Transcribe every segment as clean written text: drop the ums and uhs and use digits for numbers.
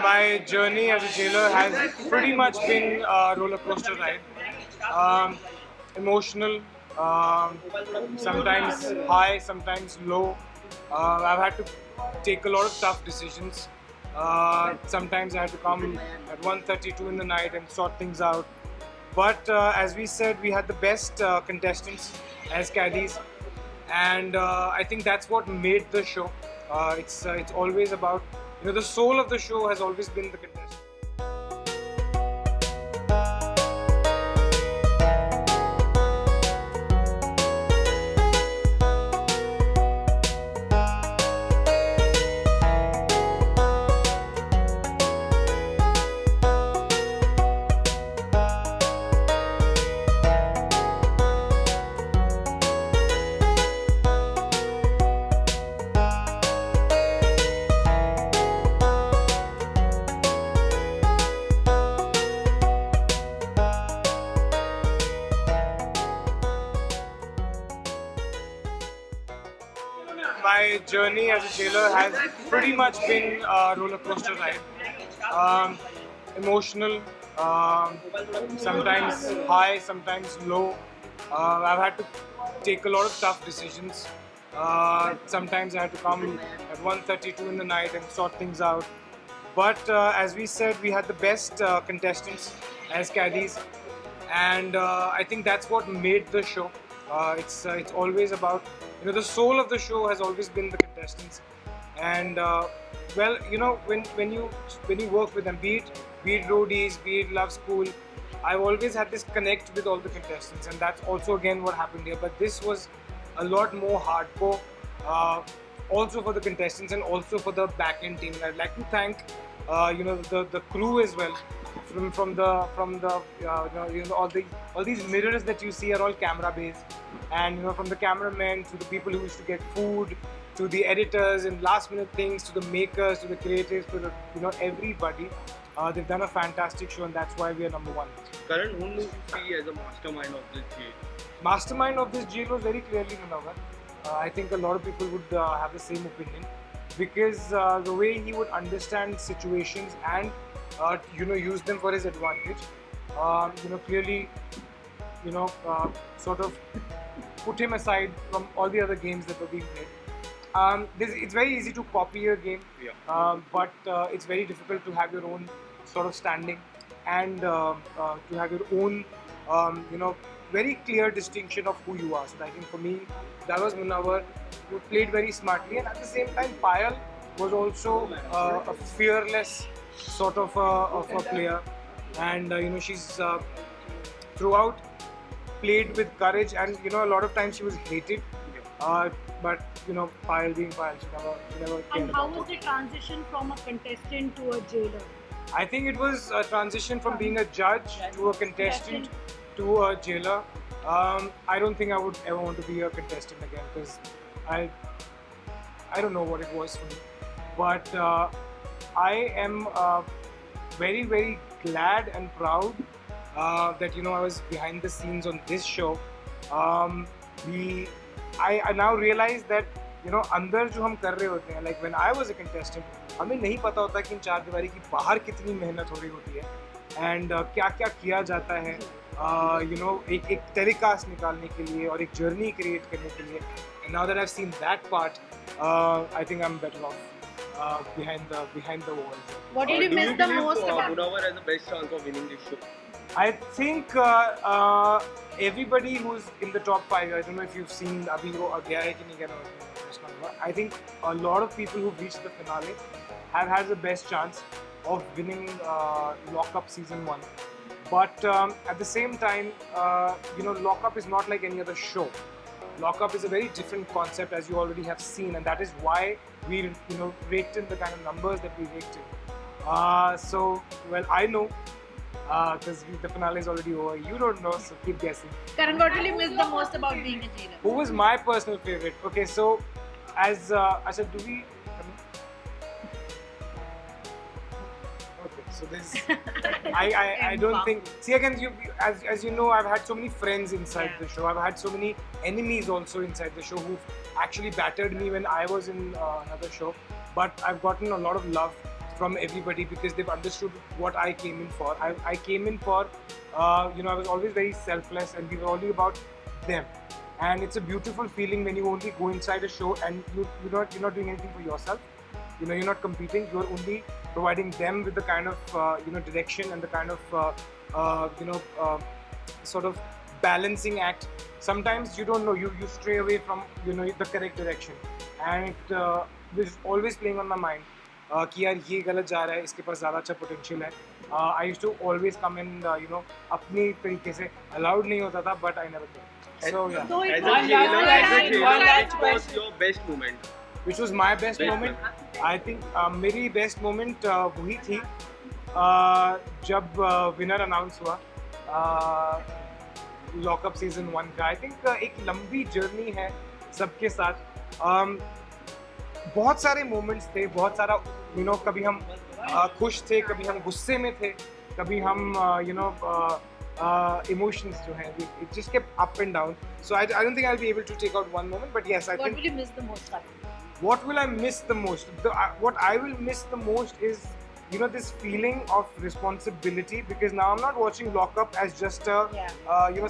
My journey as a jailer has pretty much been a roller coaster ride. Um, Emotional, sometimes high, sometimes low. I've had to take a lot of tough decisions. Sometimes I had to come at 1:32 in the night and sort things out. But as we said, we had the best contestants as caddies, and I think that's what made the show. It's always about, the soul of the show has always been the contestant. My journey as a jailer has pretty much been a roller coaster ride. Emotional, sometimes high, sometimes low. I've had to take a lot of tough decisions. Sometimes I had to come at 1:32 in the night and sort things out. But as we said, we had the best contestants as caddies, and I think that's what made the show. It's always about, the soul of the show has always been the contestants, and well, when you work with them, be it roadies, be it Love School, I've always had this connect with all the contestants, and that's also again what happened here. But this was a lot more hardcore, also for the contestants and also for the back end team. I'd like to thank the crew as well. From the all these mirrors that you see are all camera based, and from the cameramen to the people who used to get food, to the editors and last minute things, to the makers, to the creatives, to the everybody. They've done a fantastic show, and that's why we are number one. Karan, whom do you see as a mastermind of this jail? Mastermind of this jail was very clearly Munawar. I think a lot of people would have the same opinion, because the way he would understand situations and use them for his advantage. Clearly, sort of put him aside from all the other games that were being played. It's very easy to copy a game, but it's very difficult to have your own sort of standing and to have your own, very clear distinction of who you are. So I think for me, that was Munawar, who played very smartly, and at the same time, Payal was also a fearless sort of a player, and she's throughout played with courage, and a lot of times she was hated, but Payal being Payal, she never cared. And how was the transition from a contestant to a jailer? I think it was a transition from being a judge to a contestant to a jailer. I don't think I would ever want to be a contestant again, because I don't know what it was for me, but I am very, very glad and proud that I was behind the scenes on this show. I now realize that अंदर जो हम कर रहे होते हैं, like when I was a contestant, हमें नहीं पता होता कि इन चार दीवारी की बाहर कितनी मेहनत हो रही होती है, and क्या क्या किया जाता है, एक टेलीकास्ट निकालने के लिए और एक जर्नी क्रिएट करने के लिए. And now that I've seen that part, I think I'm better off behind the walls. What did you miss the most about Munawar has the best chance of winning this show? I think everybody who's in the top 5, I don't know if you've seen abhi wo gaya hai ki nahi gaya. I think a lot of people who've reached the finale have had the best chance of winning Lock Up Season 1. But at the same time, Lock Up is not like any other show. Lock Up is a very different concept, as you already have seen, and that is why we raked in the kind of numbers that we raked in. So, well, I know, because the finale is already over. You don't know, so keep guessing. Karan, what did you miss the most about being a jailer? Who was my personal favorite? Okay, so as I said, do we? Okay, so this I don't think. See, again, as you know, I've had so many friends inside the show. I've had so many enemies also inside the show who've actually battered me when I was in another show. But I've gotten a lot of love from everybody because they've understood what I came in for. I came in for, I was always very selfless and we were only about them. And it's a beautiful feeling when you only go inside a show and you're not doing anything for yourself. You're not competing. You're only providing them with the kind of direction and the kind of sort of balancing act. Sometimes you don't know. You stray away from the correct direction, and it was always playing on my mind. कि यार ये गलत जा रहा है, इसके पास ज़्यादा अच्छा potential है. I used to always come in, अपनी तरीके से allowed नहीं होता था, but I never did. So yeah. So it As was a jailer, one last which was your best moment? Which was my best moment? I think मेरी best moment वही थी जब winner announce हुआ lockup season 1 का. I think एक लंबी journey है सबके साथ. बहुत सारे मोमेंट्स थे, बहुत सारा कभी हम खुश थे, कभी हम गुस्से में थे, कभी हम emotions जो हैं, it just kept up and down. So I don't think I'll be able to take out one moment, but yes, I think. What will you miss the most? What will I miss the most? What I will miss the most is this feeling of responsibility, because now I'm not watching Lockup as just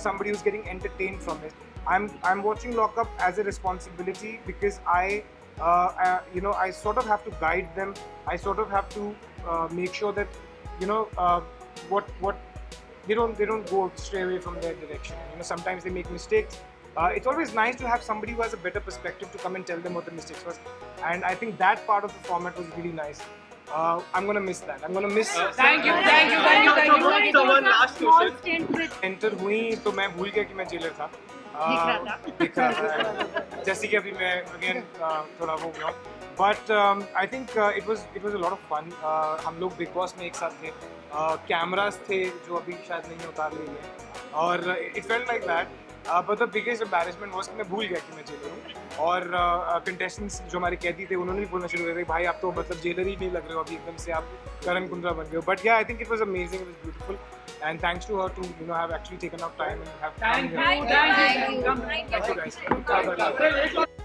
somebody who's getting entertained from it. I'm watching Lockup as a responsibility because I sort of have to guide them. I sort of have to make sure that what they don't go stray away from their direction. Sometimes they make mistakes. It's always nice to have somebody who has a better perspective to come and tell them what the mistakes was, and I think that part of the format was really nice. I'm gonna miss that. I'm gonna miss. Thank you. So one last question. Enter हुई तो मैं भूल गया कि मैं jailer था. दिख रहा था. जैसे कि अभी मैं again थोड़ा हो गया. But I think it was a lot of fun. हम लोग Big Boss में एक साथ थे. Cameras थे जो अभी शायद नहीं उतार रही है. और it felt like that. But the biggest embarrassment was कि मैं भूल गया कि मैं जेलर हूँ. और contestants जो हमारे कैदी थे उन्होंने भी बोलना शुरू कर दिया, भाई आप तो मतलब जेलर ही नहीं लग रहे हो अभी, एकदम से आप करण कुंद्रा बन गए हो. But yeah, I think it was amazing, it was beautiful, and thanks to her to have actually taken out time and have. Thank you. Thank you guys.